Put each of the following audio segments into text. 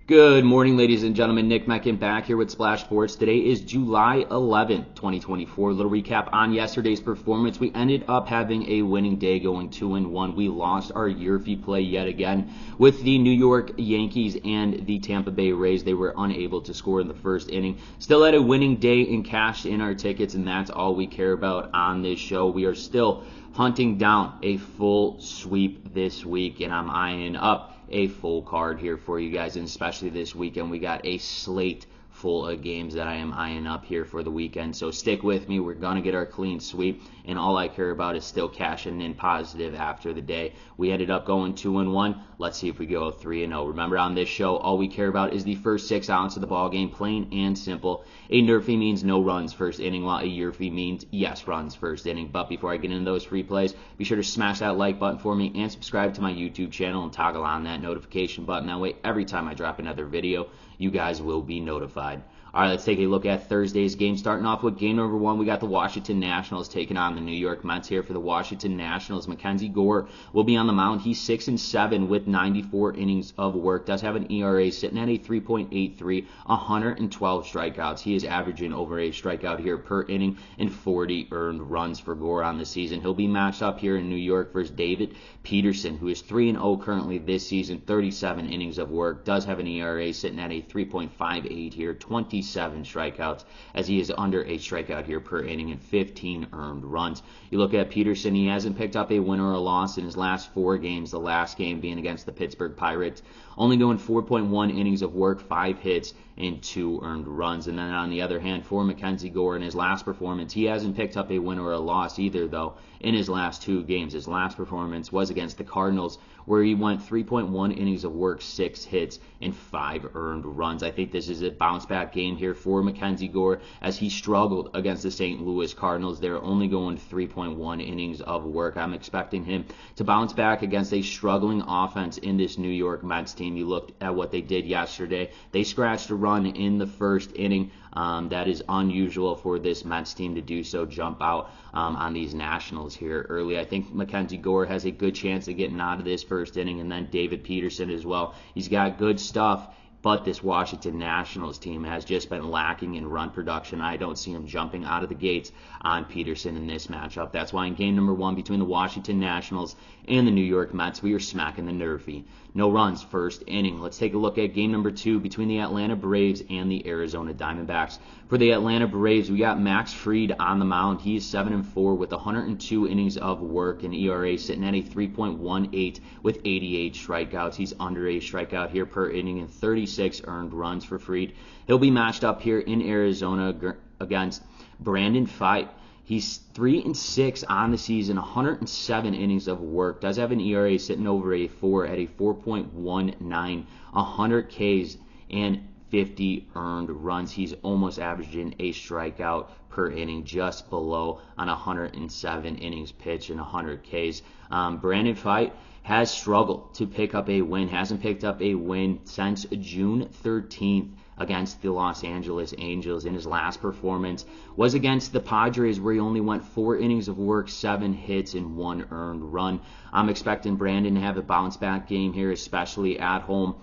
Good morning, ladies and gentlemen. Nick Menken back here with Splash Sports. Today is July 11th, 2024. A little recap on yesterday's performance. We ended up having a winning day going 2-1. We lost our YRFI play yet again with the New York Yankees and the Tampa Bay Rays. They were unable to score in the first inning. Still had a winning day and cashed in our tickets, and that's all we care about on this show. We are still hunting down a full sweep this week, and I'm eyeing up a full card here for you guys, and especially this weekend we got a slate full of games that I am eyeing up here for the weekend. So stick with me. We're going to get our clean sweep, and all I care about is still cashing in positive after the day. We ended up going 2-1. Let's see if we go 3-0. Remember, on this show, all we care about is the first 6 outs of the ball game, plain and simple. A NRFI means no runs first inning, while a YRFI means yes runs first inning. But before I get into those free plays, be sure to smash that like button for me and subscribe to my YouTube channel and toggle on that notification button. That way, every time I drop another video, you guys will be notified. All right, let's take a look at Thursday's game. Starting off with game number 1, we got the Washington Nationals taking on the New York Mets here. For the Washington Nationals, Mackenzie Gore will be on the mound. He's 6-7 with 94 innings of work. Does have an ERA sitting at a 3.83, 112 strikeouts. He is averaging over a strikeout here per inning and 40 earned runs for Gore on the season. He'll be matched up here in New York versus David Peterson, who is 3-0 currently this season, 37 innings of work. Does have an ERA sitting at a 3.58 here, 27 strikeouts, as he is under a strikeout here per inning and 15 earned runs. You look at Peterson, he hasn't picked up a win or a loss in his last 4 games, the last game being against the Pittsburgh Pirates. Only doing 4.1 innings of work, 5 hits, and 2 earned runs. And then on the other hand, for Mackenzie Gore, in his last performance, he hasn't picked up a win or a loss either, though, in his last 2 games. His last performance was against the Cardinals, where he went 3.1 innings of work, 6 hits, and 5 earned runs. I think this is a bounce-back game here for Mackenzie Gore, as he struggled against the St. Louis Cardinals. They're only going 3.1 innings of work. I'm expecting him to bounce back against a struggling offense in this New York Mets team. You looked at what they did yesterday. They scratched a run in the first inning. That is unusual for this Mets team to do so, jump out on these Nationals here early. I think Mackenzie Gore has a good chance of getting out of this first inning, and then David Peterson as well. He's got good stuff, but this Washington Nationals team has just been lacking in run production. I don't see him jumping out of the gates on Peterson in this matchup. That's why in game number 1 between the Washington Nationals and the New York Mets, we are smacking the NRFI. No runs first inning. Let's take a look at game number 2 between the Atlanta Braves and the Arizona Diamondbacks. For the Atlanta Braves, we got Max Fried on the mound. He's 7-4 with 102 innings of work, and ERA sitting at a 3.18 with 88 strikeouts. He's under a strikeout here per inning and 36 earned runs for Fried. He'll be matched up here in Arizona against Brandon Pfaadt. He's 3-6 on the season, 107 innings of work. Does have an ERA sitting over a 4 at a 4.19, 100 Ks and 50 earned runs. He's almost averaging a strikeout per inning, just below on 107 innings pitched and 100 Ks. Brandon Pfaadt has struggled to pick up a win, hasn't picked up a win since June 13th against the Los Angeles Angels. In his last performance was against the Padres, where he only went 4 innings of work, 7 hits, and 1 earned run. I'm expecting Brandon to have a bounce-back game here, especially at home,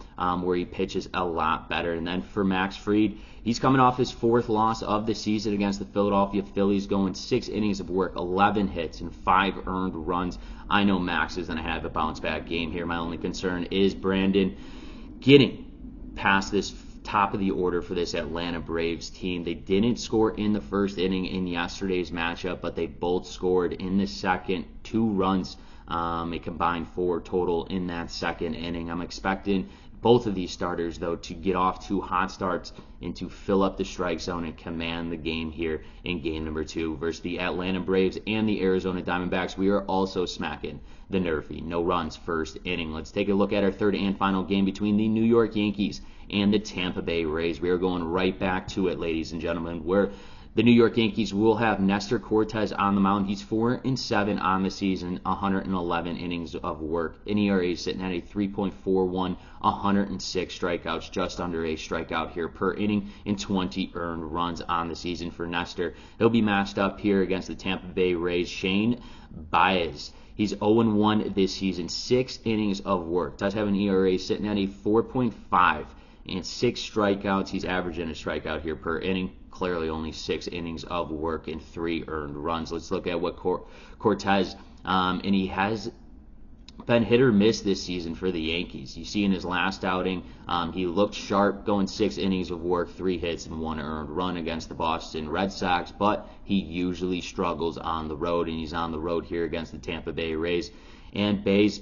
where he pitches a lot better. And then for Max Fried, he's coming off his 4th loss of the season against the Philadelphia Phillies, going 6 innings of work, 11 hits, and 5 earned runs. I know Max is going to have a bounce-back game here. My only concern is Brandon getting past this top of the order for this Atlanta Braves team. They didn't score in the first inning in yesterday's matchup, but they both scored in the second, 2 runs, a combined 4 total in that second inning. I'm expecting both of these starters, though, to get off 2 hot starts and to fill up the strike zone and command the game here in game number 2 versus the Atlanta Braves and the Arizona Diamondbacks. We are also smacking the NRFI. No runs first inning. Let's take a look at our third and final game between the New York Yankees and the Tampa Bay Rays. We are going right back to it, ladies and gentlemen, where the New York Yankees will have Nestor Cortes on the mound. He's 4-7 on the season, 111 innings of work. An ERA sitting at a 3.41, 106 strikeouts, just under a strikeout here per inning, and 20 earned runs on the season for Nestor. He'll be matched up here against the Tampa Bay Rays' Shane Baez. He's 0-1 this season, 6 innings of work. Does have an ERA sitting at a 4.5. and 6 strikeouts. He's averaging a strikeout here per inning. Clearly only 6 innings of work and 3 earned runs. Let's look at what Cortez, and he has been hit or miss this season for the Yankees. You see in his last outing, he looked sharp going 6 innings of work, 3 hits, and 1 earned run against the Boston Red Sox, but he usually struggles on the road, and he's on the road here against the Tampa Bay Rays. And Bays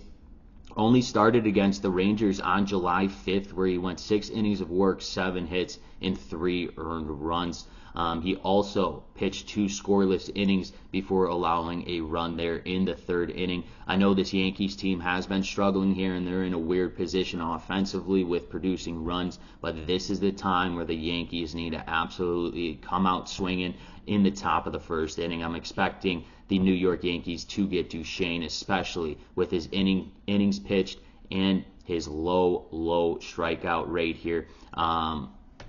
only started against the Rangers on July 5th, where he went 6 innings of work, 7 hits, and 3 earned runs. He also pitched 2 scoreless innings before allowing a run there in the 3rd inning. I know this Yankees team has been struggling here, and they're in a weird position offensively with producing runs, but this is the time where the Yankees need to absolutely come out swinging in the top of the 1st inning. I'm expecting the New York Yankees to get Duchesne, especially with his innings pitched and his low strikeout rate here.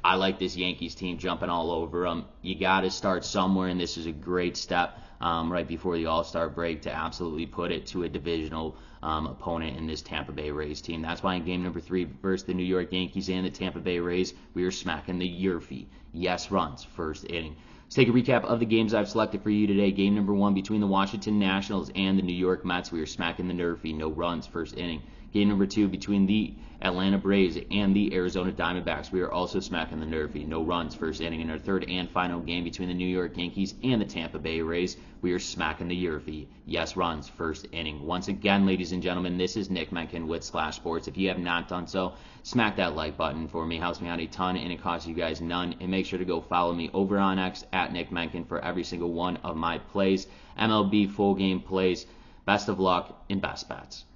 I like this Yankees team jumping all over them. You got to start somewhere, and this is a great step right before the All-Star break to absolutely put it to a divisional opponent in this Tampa Bay Rays team. That's why in game number 3 versus the New York Yankees and the Tampa Bay Rays, we are smacking the YRFI. Yes runs, 1st inning. Let's take a recap of the games I've selected for you today. Game number 1 between the Washington Nationals and the New York Mets. We are smacking the NRFI. No runs, 1st inning. Game number 2 between the Atlanta Braves and the Arizona Diamondbacks. We are also smacking the NRFI. No runs, 1st inning. In our 3rd and final game between the New York Yankees and the Tampa Bay Rays, we are smacking the YRFI. Yes runs, 1st inning. Once again, ladies and gentlemen, this is Nick Menken with Splash Sports. If you have not done so, smack that like button for me. It helps me out a ton, and it costs you guys none. And make sure to go follow me over on X at Nick Menken for every single one of my plays, MLB full game plays. Best of luck and best bets.